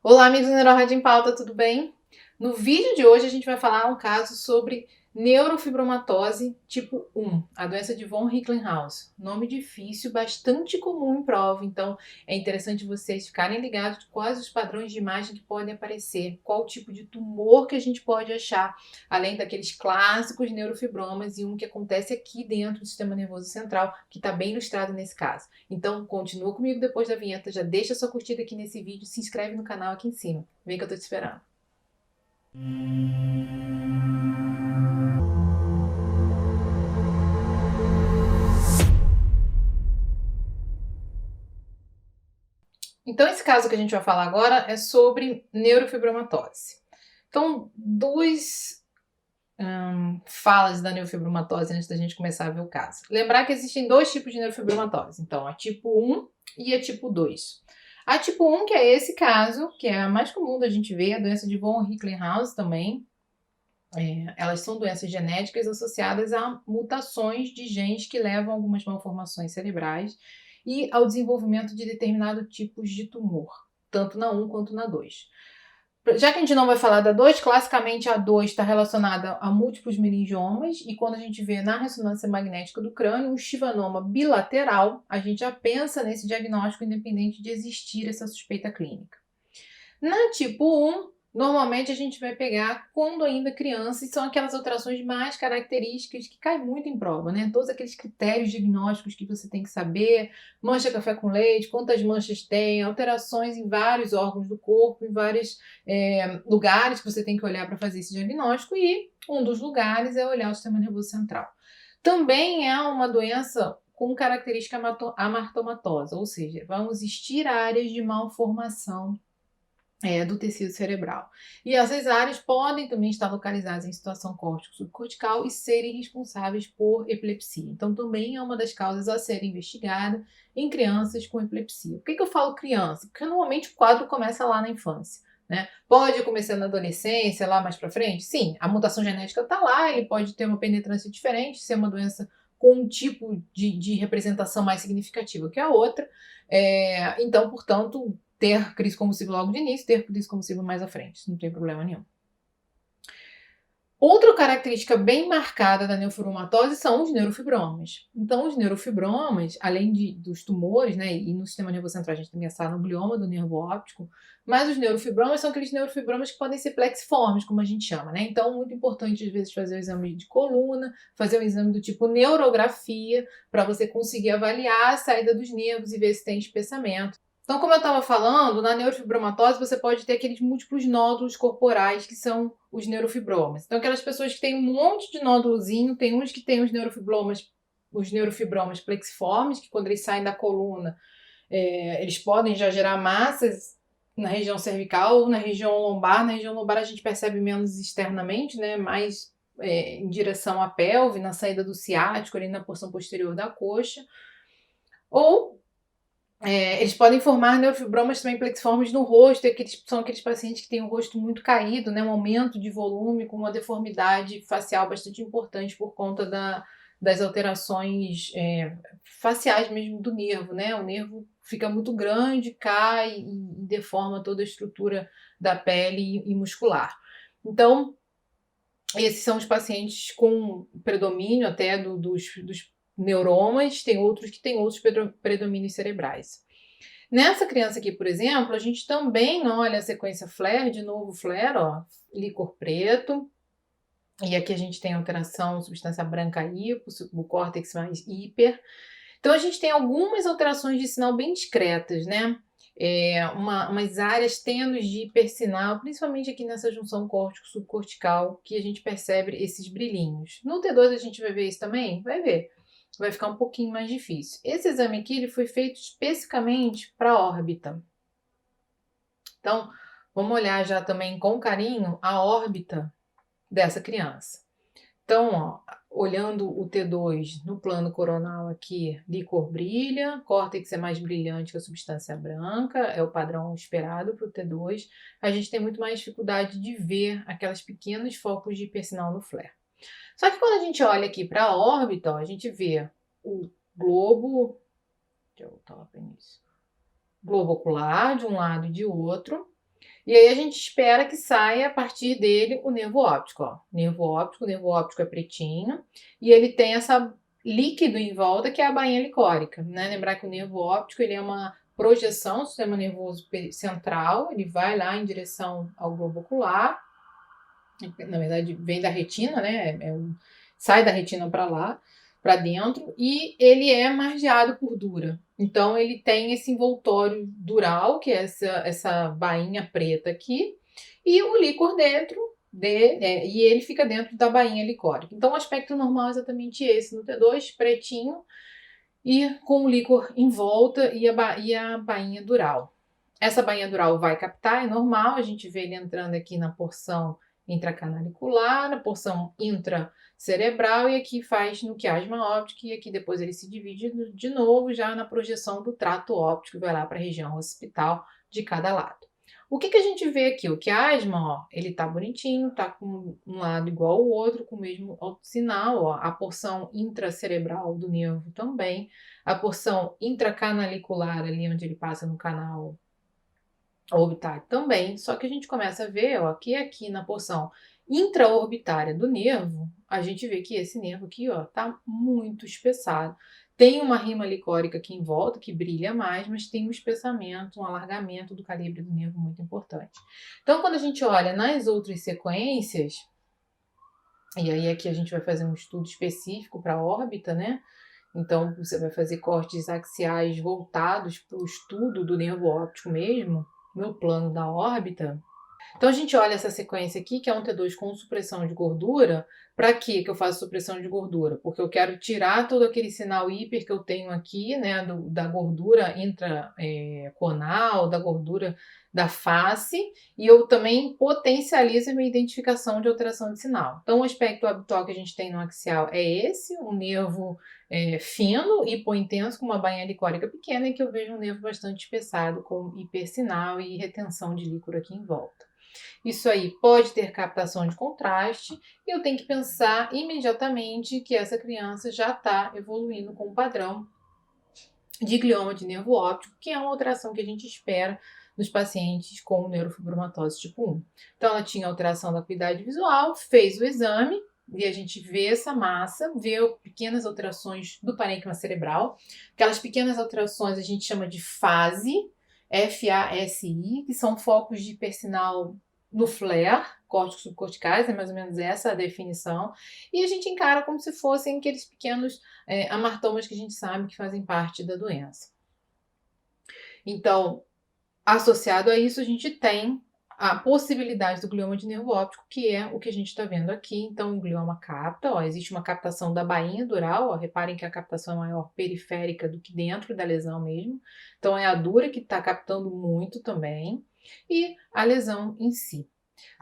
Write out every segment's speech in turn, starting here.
Olá, amigos do Neurorádio em Pauta, tudo bem? No vídeo de hoje a gente vai falar um caso sobre neurofibromatose tipo 1, a doença de von Hicklenhaus. Nome difícil, bastante comum em prova, então é interessante vocês ficarem ligados de quais os padrões de imagem que podem aparecer, qual tipo de tumor que a gente pode achar, além daqueles clássicos neurofibromas e um que acontece aqui dentro do sistema nervoso central, que está bem ilustrado nesse caso. Então, continua comigo depois da vinheta, já deixa sua curtida aqui nesse vídeo, se inscreve no canal aqui em cima. Vem que eu tô te esperando. Então, esse caso que a gente vai falar agora é sobre neurofibromatose. Então, duas falas da neurofibromatose antes da gente começar a ver o caso. Lembrar que existem dois tipos de neurofibromatose. Então, a tipo 1 e a tipo 2. A tipo 1, que é esse caso, que é a mais comum da gente ver, a doença de von Hicklenhaus também. Elas são doenças genéticas associadas a mutações de genes que levam a algumas malformações cerebrais e ao desenvolvimento de determinados tipos de tumor, tanto na 1 quanto na 2. Já que a gente não vai falar da 2, classicamente a 2 está relacionada a múltiplos meningiomas, e quando a gente vê na ressonância magnética do crânio um chivanoma bilateral, a gente já pensa nesse diagnóstico independente de existir essa suspeita clínica. Na tipo 1, normalmente a gente vai pegar quando ainda criança, e são aquelas alterações mais características que caem muito em prova, né? Todos aqueles critérios diagnósticos que você tem que saber, mancha café com leite, quantas manchas tem, alterações em vários órgãos do corpo, em vários lugares que você tem que olhar para fazer esse diagnóstico, e um dos lugares é olhar o sistema nervoso central. Também é uma doença com característica amartomatosa, ou seja, vão existir áreas de malformação do tecido cerebral. E essas áreas podem também estar localizadas em situação córtico-subcortical e serem responsáveis por epilepsia. Então, também é uma das causas a ser investigada em crianças com epilepsia. Por que eu falo criança? Porque normalmente o quadro começa lá na infância. Né? Pode começar na adolescência, lá mais para frente? Sim, a mutação genética está lá, ele pode ter uma penetrância diferente, ser uma doença com um tipo de representação mais significativa que a outra. Então, portanto, ter crise convulsiva logo de início, ter crise convulsiva mais à frente, isso não tem problema nenhum. Outra característica bem marcada da neurofibromatose são os neurofibromas. Então, os neurofibromas, além dos tumores, né, e no sistema nervoso central a gente tem essa no glioma do nervo óptico, mas os neurofibromas são aqueles neurofibromas que podem ser plexiformes, como a gente chama, né? Então, muito importante às vezes fazer o exame de coluna, fazer um exame do tipo neurografia, para você conseguir avaliar a saída dos nervos e ver se tem espessamento. Então, como eu estava falando, na neurofibromatose você pode ter aqueles múltiplos nódulos corporais que são os neurofibromas. Então, aquelas pessoas que têm um monte de nódulozinho, tem uns que têm os neurofibromas plexiformes, que quando eles saem da coluna, eles podem já gerar massas na região cervical ou na região lombar. Na região lombar a gente percebe menos externamente, né? Mais em direção à pelve, na saída do ciático, ali na porção posterior da coxa. Ou eles podem formar neurofibromas também plexiformes no rosto, são aqueles pacientes que têm o rosto muito caído, né, um aumento de volume com uma deformidade facial bastante importante por conta das alterações faciais mesmo do nervo, né? O nervo fica muito grande, cai e deforma toda a estrutura da pele e muscular. Então, esses são os pacientes com predomínio até dos neuromas, tem outros que têm outros predomínios cerebrais. Nessa criança aqui, por exemplo, a gente também olha a sequência FLAIR, de novo FLAIR, ó, líquor preto, e aqui a gente tem alteração, substância branca hipo, o córtex mais hiper. Então a gente tem algumas alterações de sinal bem discretas, né? Umas áreas tênues de hipersinal, principalmente aqui nessa junção córtico-subcortical, que a gente percebe esses brilhinhos. No T2 a gente vai ver isso também? Vai ver. Vai ficar um pouquinho mais difícil. Esse exame aqui ele foi feito especificamente para a órbita. Então, vamos olhar já também com carinho a órbita dessa criança. Então, ó, olhando o T2 no plano coronal aqui, líquor brilha, córtex é mais brilhante que a substância branca, é o padrão esperado para o T2. A gente tem muito mais dificuldade de ver aquelas pequenos focos de hipersinal no FLAIR. Só que quando a gente olha aqui para a órbita, ó, a gente vê o globo, deixa eu voltar lá para o início, globo ocular de um lado e de outro, E aí a gente espera que saia a partir dele o nervo óptico, ó. O nervo óptico é pretinho e ele tem essa líquido em volta que é a bainha licórica, né? Lembrar que o nervo óptico ele é uma projeção do sistema nervoso central, ele vai lá em direção ao globo ocular, na verdade vem da retina, né? Sai da retina para lá, para dentro, e ele é margeado por dura. Então ele tem esse envoltório dural, que é essa bainha preta aqui, e o líquor dentro e ele fica dentro da bainha licórica. Então o aspecto normal é exatamente esse no T2, pretinho, e com o líquor em volta e a bainha dural. Essa bainha dural vai captar, é normal, a gente vê ele entrando aqui na porção intracanalicular, na porção intracerebral e aqui faz no quiasma óptica e aqui depois ele se divide de novo já na projeção do trato óptico, vai lá para a região occipital de cada lado. O que a gente vê aqui? O quiasma, ó, ele tá bonitinho, tá com um lado igual ao outro, com o mesmo sinal, ó, a porção intracerebral do nervo também, a porção intracanalicular ali onde ele passa no canal orbitário também, só que a gente começa a ver, ó, que aqui na porção intraorbitária do nervo, a gente vê que esse nervo aqui, ó, tá muito espessado. Tem uma rima licórica aqui em volta, que brilha mais, mas tem um espessamento, um alargamento do calibre do nervo muito importante. Então, quando a gente olha nas outras sequências, e aí aqui a gente vai fazer um estudo específico para a órbita, né? Então, você vai fazer cortes axiais voltados para o estudo do nervo óptico mesmo, no plano da órbita. Então a gente olha essa sequência aqui, que é um T2 com supressão de gordura. Para que eu faço supressão de gordura? Porque eu quero tirar todo aquele sinal hiper que eu tenho aqui, né, da gordura intraconal, da gordura da face, e eu também potencializo a minha identificação de alteração de sinal. Então o aspecto habitual que a gente tem no axial é esse, um nervo fino, hipointenso, com uma bainha licórica pequena, e que eu vejo um nervo bastante espessado, com hipersinal e retenção de líquor aqui em volta. Isso aí pode ter captação de contraste e eu tenho que pensar imediatamente que essa criança já está evoluindo com o padrão de glioma de nervo óptico, que é uma alteração que a gente espera nos pacientes com neurofibromatose tipo 1. Então, ela tinha alteração da acuidade visual, fez o exame e a gente vê essa massa, vê pequenas alterações do parênquima cerebral. Aquelas pequenas alterações a gente chama de fase, FASI, que são focos de hipersinal no flare, córticos subcorticais, é mais ou menos essa a definição, e a gente encara como se fossem aqueles pequenos amartomas que a gente sabe que fazem parte da doença. Então, associado a isso, a gente tem a possibilidade do glioma de nervo óptico, que é o que a gente está vendo aqui. Então, o glioma capta, ó, existe uma captação da bainha dural, ó, reparem que a captação é maior periférica do que dentro da lesão mesmo. Então, é a dura que está captando muito também, e a lesão em si.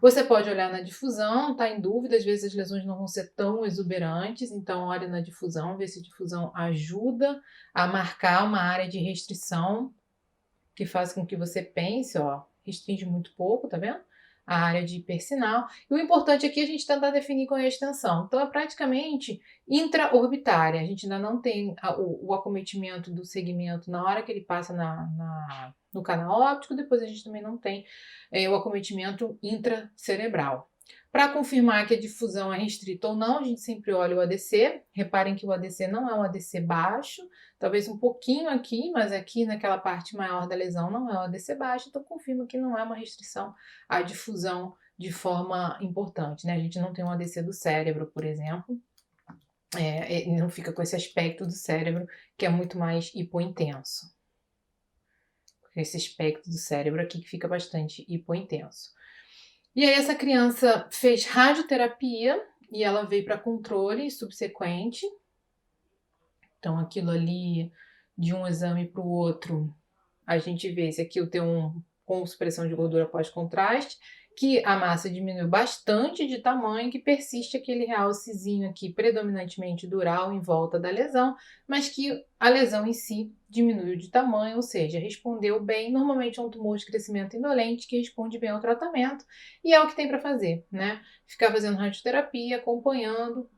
Você pode olhar na difusão, tá em dúvida, às vezes as lesões não vão ser tão exuberantes, então olha na difusão, vê se a difusão ajuda a marcar uma área de restrição que faz com que você pense, ó, restringe muito pouco, tá vendo? A área de hipersinal. E o importante aqui é a gente tentar definir qual é a extensão. Então, é praticamente intraorbitária. A gente ainda não tem o acometimento do segmento na hora que ele passa no canal óptico, depois a gente também não tem o acometimento intracerebral. Para confirmar que a difusão é restrita ou não, a gente sempre olha o ADC. Reparem que o ADC não é um ADC baixo, talvez um pouquinho aqui, mas aqui naquela parte maior da lesão não é um ADC baixo, então confirma que não é uma restrição à difusão de forma importante, né? A gente não tem um ADC do cérebro, por exemplo, não fica com esse aspecto do cérebro que é muito mais hipointenso. Esse aspecto do cérebro aqui que fica bastante hipointenso. E aí essa criança fez radioterapia e ela veio para controle subsequente. Então aquilo ali, de um exame para o outro, a gente vê se aqui o T1 com supressão de gordura pós-contraste, que a massa diminuiu bastante de tamanho, que persiste aquele realcezinho aqui predominantemente dural em volta da lesão, mas que a lesão em si diminuiu de tamanho, ou seja, respondeu bem. Normalmente é um tumor de crescimento indolente que responde bem ao tratamento e é o que tem para fazer, né? Ficar fazendo radioterapia, acompanhando,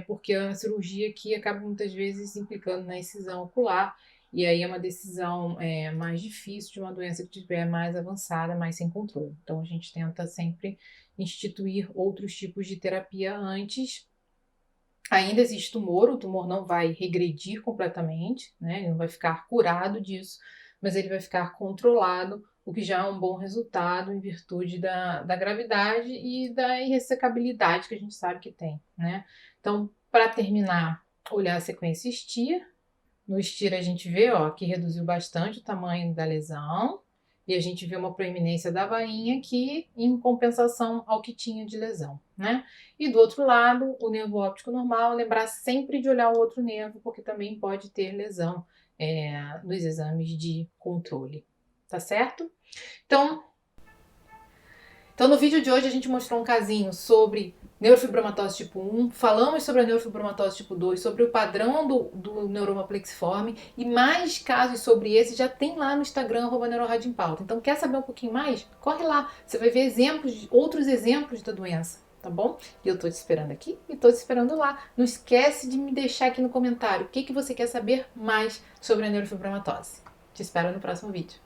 porque a cirurgia aqui acaba muitas vezes implicando na excisão ocular e aí é uma decisão mais difícil de uma doença que estiver mais avançada, mais sem controle. Então a gente tenta sempre instituir outros tipos de terapia antes. Ainda existe tumor, o tumor não vai regredir completamente, né? Ele não vai ficar curado disso, mas ele vai ficar controlado, o que já é um bom resultado em virtude da gravidade e da irressecabilidade que a gente sabe que tem, né? Então, para terminar, olhar a sequência STIR. No STIR a gente vê, ó, que reduziu bastante o tamanho da lesão e a gente vê uma proeminência da vainha aqui em compensação ao que tinha de lesão, né? E do outro lado, o nervo óptico normal, lembrar sempre de olhar o outro nervo, porque também pode ter lesão nos exames de controle, tá certo? Então, no vídeo de hoje a gente mostrou um casinho sobre neurofibromatose tipo 1, falamos sobre a neurofibromatose tipo 2, sobre o padrão do neuroma plexiforme e mais casos sobre esse já tem lá no Instagram, @neuroradiempauta. Então, quer saber um pouquinho mais? Corre lá, você vai ver exemplos, outros exemplos da doença, tá bom? E eu tô te esperando aqui e tô te esperando lá. Não esquece de me deixar aqui no comentário o que você quer saber mais sobre a neurofibromatose. Te espero no próximo vídeo.